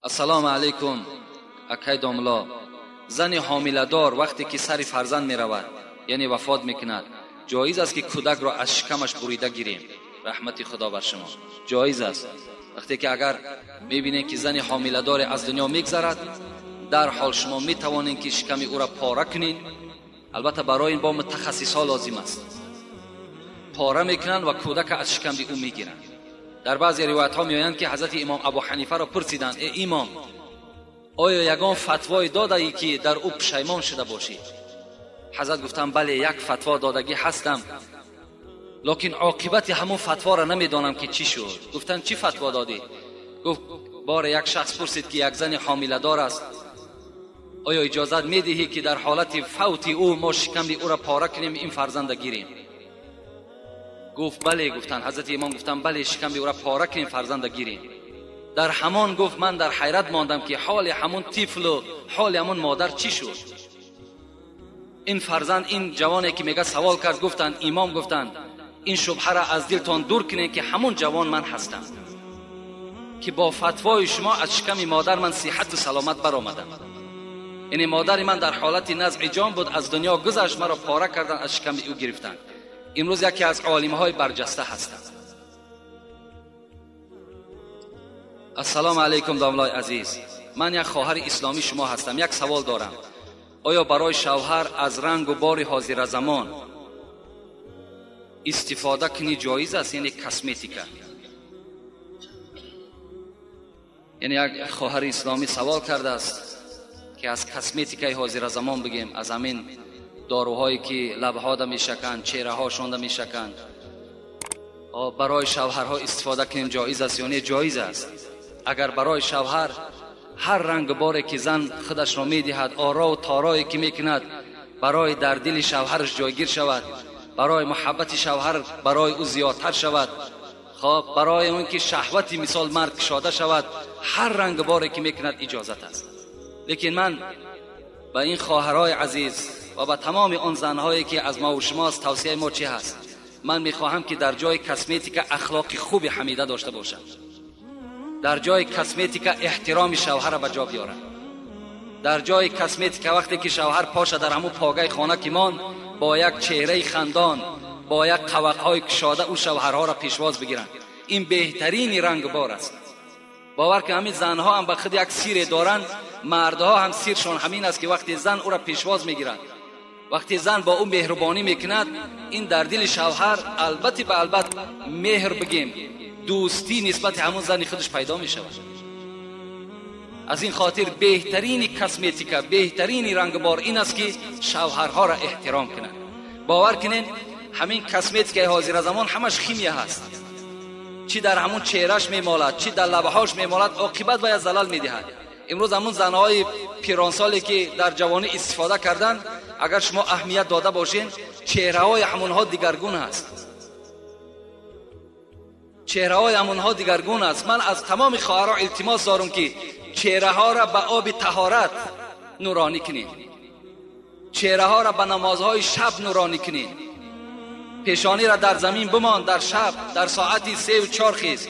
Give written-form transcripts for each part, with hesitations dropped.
السلام علیکم. اکای داملا، زن حامله‌دار وقتی که سر فرزند می رود یعنی وفات میکند، جایز است که کودک را از شکمش بریده گیریم؟ رحمت خدا بر شما. جایز است. وقتی که اگر میبینید که زن حامله‌دار از دنیا میگذرد، در حال شما میتوانید که شکم او را پاره کنید. البته برای این با متخصصا لازم است. پاره میکنند و کودک از شکم او میگیرند. در بعضی روایت ها میآیند که حضرت امام ابو حنیفه را پرسیدند: ای امام، آیا یگان فتوای داده ای که در او پشیمان شده باشی؟ حضرت گفتند: بله، یک فتوا دادگی هستم، لکن عاقبت همون فتوا را نمیدانم که چی شد. گفتند: چی فتوا دادی؟ گفت: بار یک شخص پرسید که یک زن حامله دار است، آیا اجازت میدهی که در حالت فوت او ما شکم او را پاره کنیم، این فرزند گیریم؟ گفت: بله. گفتند حضرت امام گفتند: بله، شکم او را پاره کنیم، فرزند گیریم. در همان گفت من در حیرت ماندم که حال همون طفل و حال همون مادر چی شد. این فرزند، این جوانی که میگه سوال کرد، گفتند امام گفتند این شبهه را از دلتان دور کنید که همون جوان من هستم که با فتوای شما از شکم مادر من صحت و سلامت برآمدم. یعنی مادر من در حالت نزع جان بود، از دنیا گذشت، مرا پاره کردن، از شکم او گرفتند. امروز یکی از عالم‌های برجسته هستند. السلام علیکم داملای عزیز، من یک خواهر اسلامی شما هستم. یک سوال دارم. آیا برای شوهر از رنگ و بار حاضر زمان استفاده کنی جایز است؟ یعنی کسمتیکا. یعنی یک خواهر اسلامی سوال کرده است که از کسمتیکای حاضر زمان بگیم، از همین داروهایی که لبها دا میشکند، چهره هاشون دا میشکند، برای شوهرها استفاده کنیم جایز است یا نه؟ جایز است. اگر برای شوهر هر رنگ باری که زن خودش را میدهد، آرا و تارایی که میکند برای در دل شوهرش جایگیر شود، برای محبت شوهر برای او زیادتر شود، خب برای اون که شهوتی مثال مرد کشاده شود، هر رنگ باری که میکند اجازت است. لیکن من به این خواهرای عزیز و به تمام آن زنهایی که از ما و شماست توصیه ما چی هست؟ من میخواهم که در جای کسمتیکا اخلاق خوب حمیده داشته باشد. در جای کسمتیکا احترام شوهر را به جا بیارد. در جای کسمتیکا وقتی که شوهر پاشه در همون پاگای خانه که مان، با یک چهره خندان، با یک قوقهای کشاده او شوهرها را پیشواز بگیرند. این بهترین رنگ بار است. باور که همین زنها هم به خود یک سیر دارند، مردها هم سیرشان همین است که وقتی زن او را پیشواز میگیرد، وقتی زن با او مهربانی میکند، این در دل شوهر البته به البته مهر بگیم دوستی نسبت همون زن خودش پیدا می شود. از این خاطر بهترین کسمتیکا، بهترین رنگ بار این است که شوهرها را احترام کنند. باور کنین همین کسمتیکای حاضر زمان همش خیمیه هست. چی در همون چهرهش میمالد، چی در لبهاش میمالد، عاقبت باید زلال میدهد. امروز همون زنهای پیرانسالی که در جوانی استفاده کردن، اگر شما اهمیت داده باشین، چهره‌های همونها دیگرگون است. چهره‌های همونها دیگرگون است. من از تمام خواهرها التماس دارم که چهره‌ها را به آب طهارت نورانی کنین، چهره‌ها را به نمازهای شب نورانی کنین، پیشانی را در زمین بمان، در شب در ساعتی 3 و 4 خیز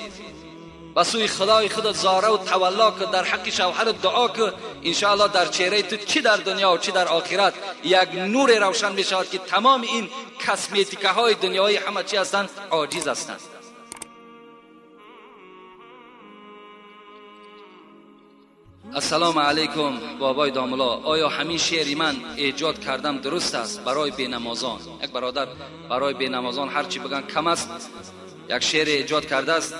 به سوی خدای خودت زاره و تولا که در حق شوهر دعا که انشاءالله در چهره تو چی در دنیا و چی در آخرت یک نور روشن می شود که تمام این کسمتیکه های دنیای همه چی هستند عاجز هستند. السلام علیکم بابای داملا، آیا همین شعری من ایجاد کردم درست است برای بینمازان؟ یک برادر برای بینمازان هرچی بگن کم است، یک شعر ایجاد کرده است.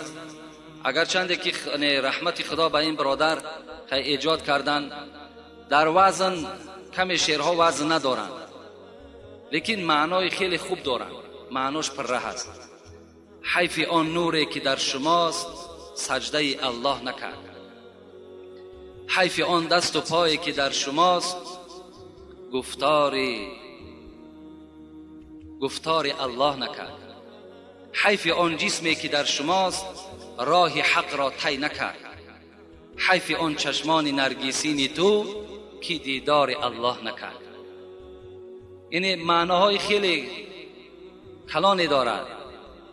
اگر چنده که رحمت خدا به این برادر ایجاد کردن، در وزن کم شعرها وزن ندارند، لیکن معنای خیلی خوب دارند، معناش پر ره است. حیف آن نوری که در شماست سجده الله نکرد، حیف آن دست و پایی که در شماست گفتار الله نکرد، حیف آن جسمی که در شماست راه حق را طی نکرد، حیف آن چشمان نرگسین تو که دیدار الله نکرد. یعنی معناهای خیلی کلانی دارد،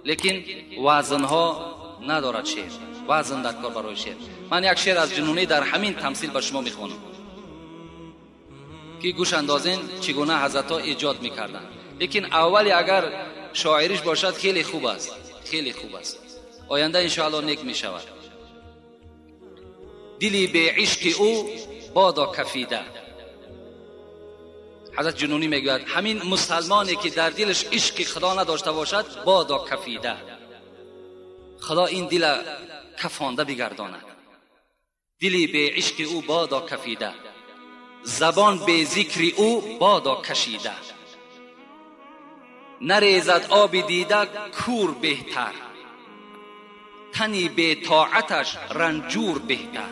لیکن وزنها ندارد شعر، وزن در کار برای شعر. من یک شعر از جنونی در همین تمثیل به شما میخوانم که گوش اندازین چگونه حضرت ها ایجاد میکردن. لیکن اولی اگر شاعریش باشد خیلی خوب است، خیلی خوب است، آینده انشاءالله نیک میشود. دلی به عشق او بادا کفیده. حضرت جنونی میگوید همین مسلمانی که در دلش عشق خدا نداشته باشد بادا کفیده، خدا این دل کفانده بگرداند. دلی به عشق او بادا کفیده، زبان به ذکر او بادا کشیده. نریزد آب دیده کور بهتر، تنی به طاعتش رنجور بهتر.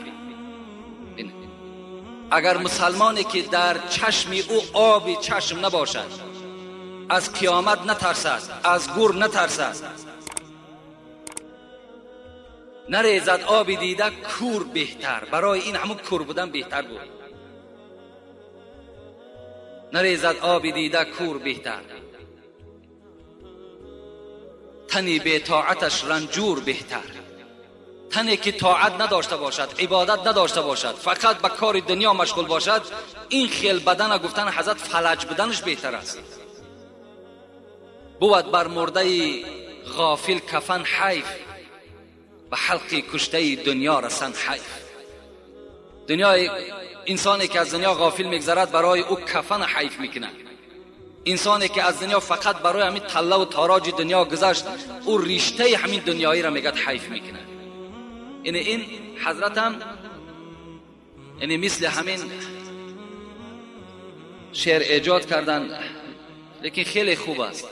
اگر مسلمانی که در چشم او آب چشم نباشد، از قیامت نترسد، از گور نترسد، نریزد آب دیده کور بهتر. برای این همون کور بودن بهتر بود. نریزد آب دیده کور بهتر، تنی به طاعتش رنجور بهتر. تنی که طاعت نداشته باشد، عبادت نداشته باشد، فقط به کار دنیا مشغول باشد، این خیل بدن گفتن حضرت فلج بدنش بهتر است. بود بر مرده غافل کفن حیف، به حلق کشته دنیا رسن حیف. دنیا، انسانی که از دنیا غافل میگذرد برای او کفن حیف میکنه. انسانی که از دنیا فقط برای همین طلا و تاراج دنیا گذشت، او رشته همین دنیایی را میگد حیف میکنه. این حضرت هم مثل همین شعر ایجاد کردن، لیکن خیلی خوب است.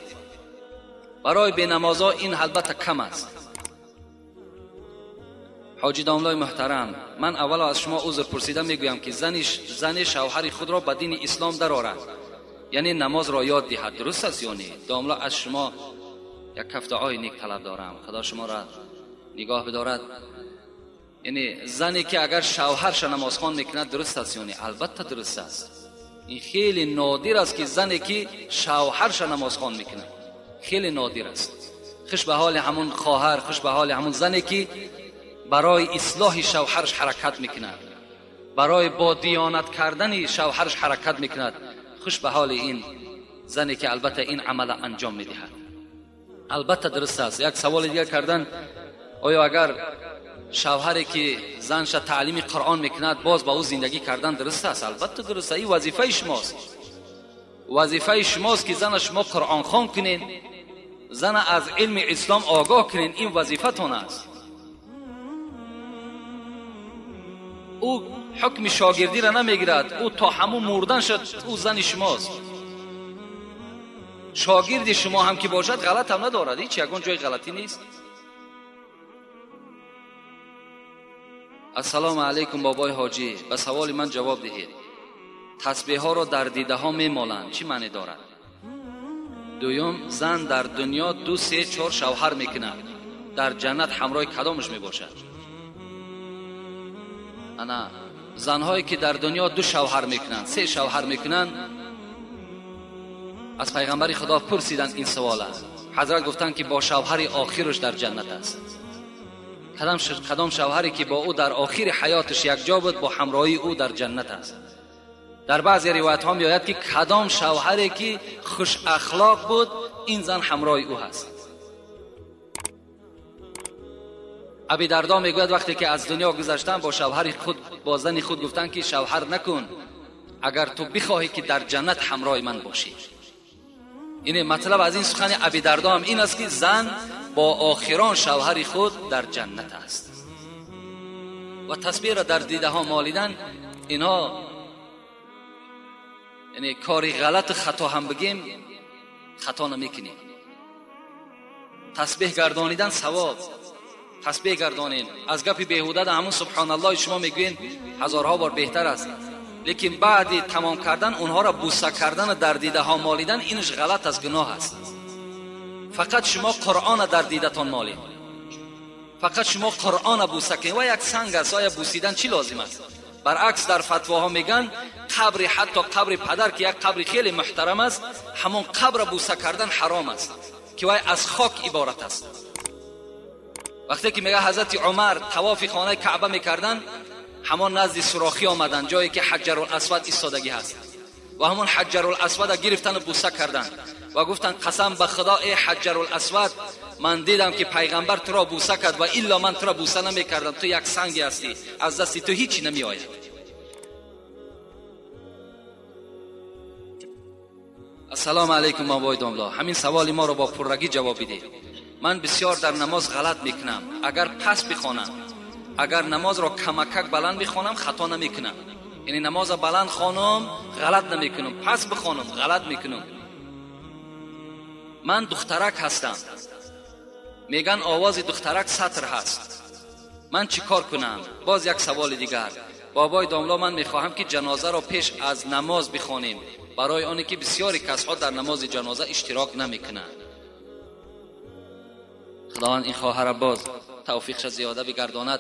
برای بینمازا این البته کم است. حاجی داملای محترم، من اول از شما عذر پرسیده میگویم که زن شوهر خود را به دین اسلام درآورد، یعنی نماز را یاد دهد. درست است یا نه؟ داملا از شما یک کف دعای نیک طلب دارم، خدا شما را نگاه بدارد. یعنی زنی که اگر شوهرش نماز خوان میکند درست است یا نه؟ البته درست است. این خیلی نادر است که زنی که شوهرش نماز خوان میکند، خیلی نادر است. خوش به حال همون خواهر، خوش به حال همون زنی که برای اصلاح شوهرش حرکت میکند، برای با دیانت کردن شوهرش حرکت میکند. خوش به حال این زنی که البته این عمل انجام میدهد. البته درست است. یک سوال دیگر کردن، آیا اگر شوهری که زنش تعلیم قرآن میکند باز با او زندگی کردن درست است؟ البته درست است. این وظیفه شماست. وظیفه شماست که زن شما قرآن خوان کنین، زن از علم اسلام آگاه کنین. این وظیفه تون است. او حکم شاگردی را نمیگیرد، او تا همون مردن شد او زن شماست. شاگرد شما هم که باشد غلط هم ندارد، هیچ یگان جای غلطی نیست. السلام علیکم بابای حاجی، به سوال من جواب دهید. تسبیح ها را در دیده ها میمالند، چی معنی دارد؟ دویم، زن در دنیا 2 3 4 شوهر میکند، در جنت همراه کدامش میباشد؟ انا زنهایی که در دنیا 2 شوهر میکنند، 3 شوهر میکنند، از پیغمبر خدا پرسیدن این سوال است. حضرت گفتند که با شوهر آخرش در جنت است. کدام شوهری که با او در آخر حیاتش یک جا بود با همراهی او در جنت است. در بعضی روایت ها میآید که کدام شوهری که خوش اخلاق بود این زن همراه او هست. ابی دردا میگوید وقتی که از دنیا گذشتن با شوهر خود، با زن خود گفتن که شوهر نکن اگر تو بخواهی که در جنت همراه من باشی. این مطلب از این سخن ابی دردا هم این است که زن با آخران شوهر خود در جنت است. و تسبیح را در دیده ها مالیدن، اینها یعنی کاری غلط خطا هم بگیم خطا نمیکنیم. تسبیح گردانیدن ثواب، تسبیح گردانین. از گپ بیهوده همون سبحان الله شما میگوین هزارها بار بهتر است، لیکن بعد تمام کردن اونها را بوسه کردن در دیده ها مالیدن اینش غلط است، گناه است. فقط شما قرآن در دیدتان مالید، فقط شما قرآن بوسه کنید. و یک سنگ است، آیا بوسیدن چی لازم است؟ برعکس در فتواها میگن قبر، حتی قبر پدر که یک قبر خیلی محترم است، همون قبر بوسه کردن حرام است که وای از خاک عبارت است. وقتی که میگه حضرت عمر طواف خانه کعبه میکردن، همان نزد سوراخی آمدن، جایی که حجر الاسود ایستادگی هست، و همون حجر الاسود گرفتن و بوسه کردن و گفتن قسم به خدا ای حجر الاسود، من دیدم که پیغمبر تو را بوسه کرد و الا من تو را بوسه نمیکردم، تو یک سنگی هستی، از دستی تو هیچی نمی آید. السلام علیکم آبای داملا، همین سوال ما رو با پررگی جواب بده. من بسیار در نماز غلط میکنم، اگر پس بخوانم، اگر نماز را کمکک بلند بخوانم خطا نمیکنم، یعنی نماز بلند خوانم غلط نمیکنم، پس بخوانم غلط میکنم. من دخترک هستم، میگن آواز دخترک سطر هست، من چی کار کنم؟ باز یک سوال دیگر، بابای داملا من میخواهم که جنازه را پیش از نماز بخوانیم، برای آنی که بسیاری کسها در نماز جنازه اشتراک نمیکنند. خداوند این خواهر باز توفیقش زیاده بگرداند.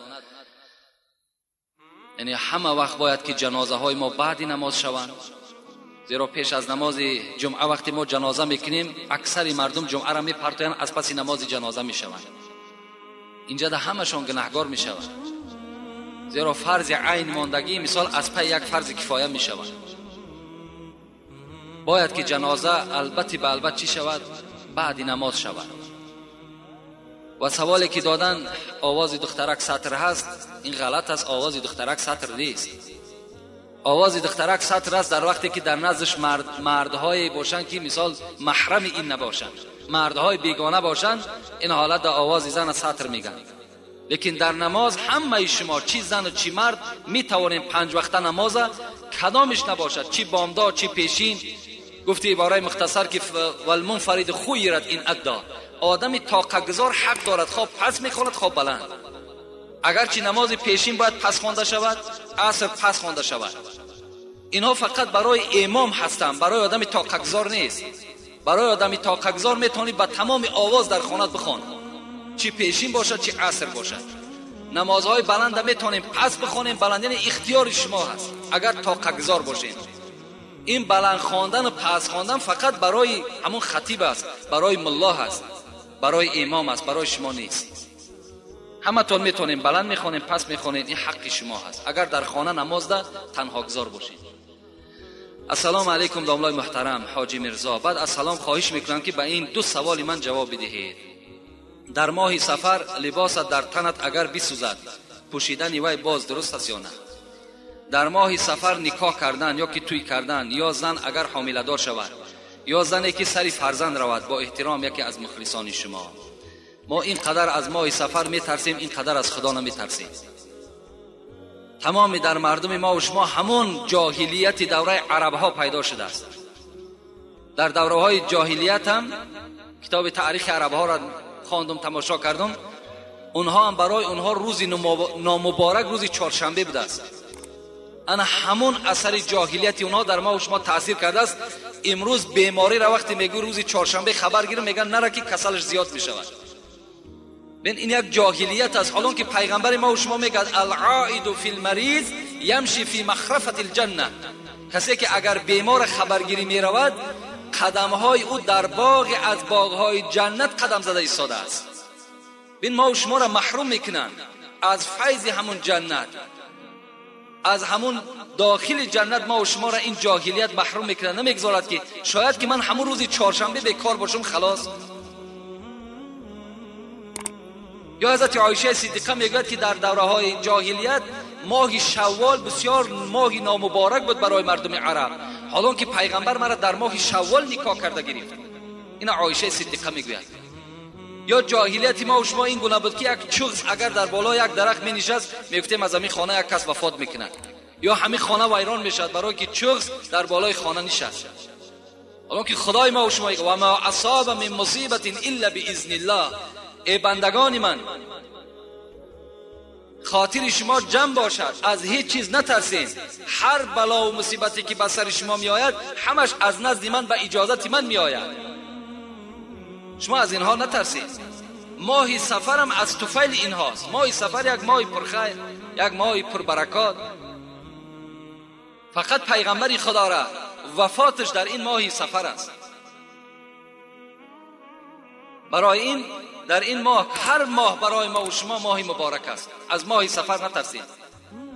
یعنی همه وقت باید که جنازه های ما بعد نماز شوند، زیرا پیش از نماز جمعه وقتی ما جنازه میکنیم اکثر مردم جمعه را میپرتویند، از پس نماز جنازه میشوند، اینجا ده همشون گناهگار میشوند، زیرا فرض عین ماندگی مثال از پی یک فرض کفایه میشوند. باید که جنازه البته به البته چی شود؟ بعد نماز شود. و سوالی که دادن آواز دخترک سطر هست، این غلط است، آواز دخترک سطر نیست. آواز دخترک سطر است در وقتی که در نزدش مردهای باشند که مثال محرم این نباشند، مردهای بیگانه باشند، این حالت در آواز زن سطر میگن. لیکن در نماز همه شما چی زن و چی مرد می توانیم 5 وقته نماز کدامش نباشد، چی بامداد چی پیشین. گفتی عباره مختصر که والمنفرد خیرت این ادا، آدمی طاقت گذار حق دارد خواب پس میخواند خواب بلند. اگرچه نماز پیشین باید پس خوانده شود، عصر پس خوانده شود، اینها فقط برای امام هستند، برای آدمی طاقت گذار نیست. برای آدمی طاقت گذار میتونی با تمام آواز در خانت بخوان، چی پیشین باشد چی عصر باشد. نمازهای بلند میتونیم پس بخوانیم، بلند یعنی اختیار شما هست اگر طاقت گذار باشین. این بلند خواندن و پس خواندن فقط برای همون خطیب است، برای ملا است، برای امام است، برای شما نیست. همه تون میتونیم بلند میخوانیم پس میخوانید، این حق شما هست اگر در خانه نماز ده تنها گذار باشید. السلام علیکم داملای محترم حاجی مرزا، بعد از سلام خواهش میکنم که به این 2 سوال من جواب بدهید. در ماه سفر لباست در تنت اگر بسوزد پوشیدن وی باز درست است یا نه؟ در ماه سفر نکاح کردن یا که توی کردن، یا زن اگر حامله دار شود، یا زنی که سری فرزند رود، با احترام یکی از مخلصان شما. ما اینقدر از ماه سفر میترسیم، اینقدر از خدا نمیترسیم. تمام در مردم ما و شما همون جاهلیت دوره عرب ها پیدا شده است. در دوره های جاهلیت هم کتاب تاریخ عرب ها را خواندم، تماشا کردم، اونها هم برای اونها روزی نامبارک روزی چهارشنبه بوده است. انا همون اثر جاهلیت اونها در ما و شما تاثیر کرده است. امروز بیماری را وقتی میگو روزی چهارشنبه خبر گیرم میگن نره که کسلش زیاد میشود. ببین این یک جاهلیت است، حالان که پیغمبر ما و شما میگه العائد فی المریض یمشی فی مخرفة الجنه، کسی که اگر بیمار خبرگیری میرود قدمهای او در باغ از باغهای جنت قدم زده ایستاده است. ببین ما و شما را محروم میکنن از فیض همون جنت، از همون داخل جنت. ما و شما را این جاهلیت محروم میکنه، نمیگذارد که شاید که من همون روزی چهارشنبه بیکار باشم خلاص. یا حضرت عایشه صدیقه میگوید که در دوره های جاهلیت ماه شوال بسیار ماه نامبارک بود برای مردم عرب، حالان که پیغمبر مرا در ماه شوال نکاح کرده گرفت. این عایشه صدیقه میگوید. یا جاهلیت ما و شما این گونه بود که یک چغز اگر در بالای یک درخت می نشست میگفتیم از همین خانه یک کس وفات میکنه، یا همین خانه ویران میشد برای که چغز در بالای خانه نشست. حالا که خدای ما و شما میگه و ما اصاب من مصیبت الا باذن الله، ای بندگان من خاطر شما جمع باشد، از هیچ چیز نترسین، هر بلا و مصیبتی که به سر شما می آید همش از نزد من به اجازت من می آید، شما از اینها نترسید. ماه سفرم از طفیل اینهاست. ماه سفر یک ماه پرخیر، یک ماه پربرکات. فقط پیغمبر خدا را وفاتش در این ماه سفر است. برای این در این ماه، هر ماه برای ما و شما ماهی مبارک است. از ماه سفر نترسید.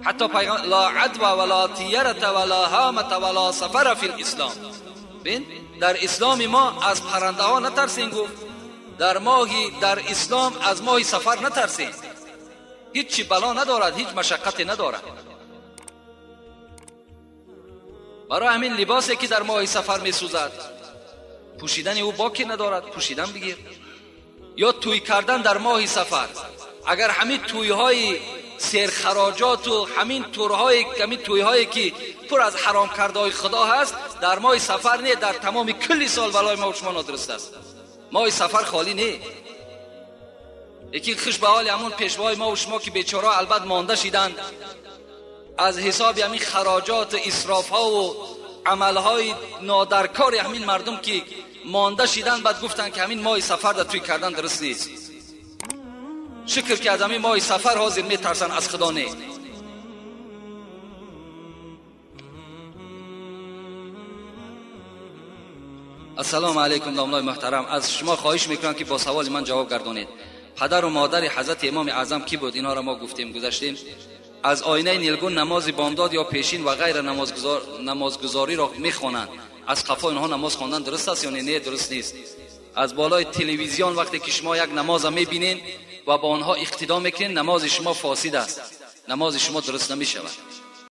حتی پیغمبر لا عدو ولا طیرة ولا هامة ولا سفر فی الاسلام. ببین در اسلام ما از پرنده ها نترسین. گفت در اسلام از ماه سفر نترسین. هیچ چی بلا ندارد، هیچ مشقتی ندارد. برای همین لباسی که در ماه سفر می سوزد پوشیدن او باکی ندارد، پوشیدن بگیر. یا توی کردن در ماه سفر، اگر همین تویهای سرخراجات و همین تویهایی که پر از حرام کرده های خدا هست در ماه سفر نه، در تمام کل سال برای ما و شما نادرست است. ماه سفر خالی نه. یکی خوش به حال همون پیشوای ما و شما که بیچاره البته مانده شدند از حساب همین خراجات و اسراف ها و عمل های نادرکار همین مردم که مانده شدند، بعد گفتن که همین ماه سفر در توی کردن درست نیست. شکر که از همین ماه سفر حاضر می ترسن، از خدا نه. السلام علیکم دامنای محترم، از شما خواهش میکنم که با سوال من جواب گردانید. پدر و مادر حضرت امام اعظم کی بود؟ اینا را ما گفتیم گذاشتیم. از آینه نیلگون نماز بامداد یا پیشین و غیر نمازگزاری را میخوانند. از قفا اینها نماز خواندن درست است یا نه؟ درست نیست. از بالای تلویزیون وقتی که شما یک نماز میبینین و با آنها اقتدا میکنین، نماز شما فاسد است، نماز شما درست نمیشود.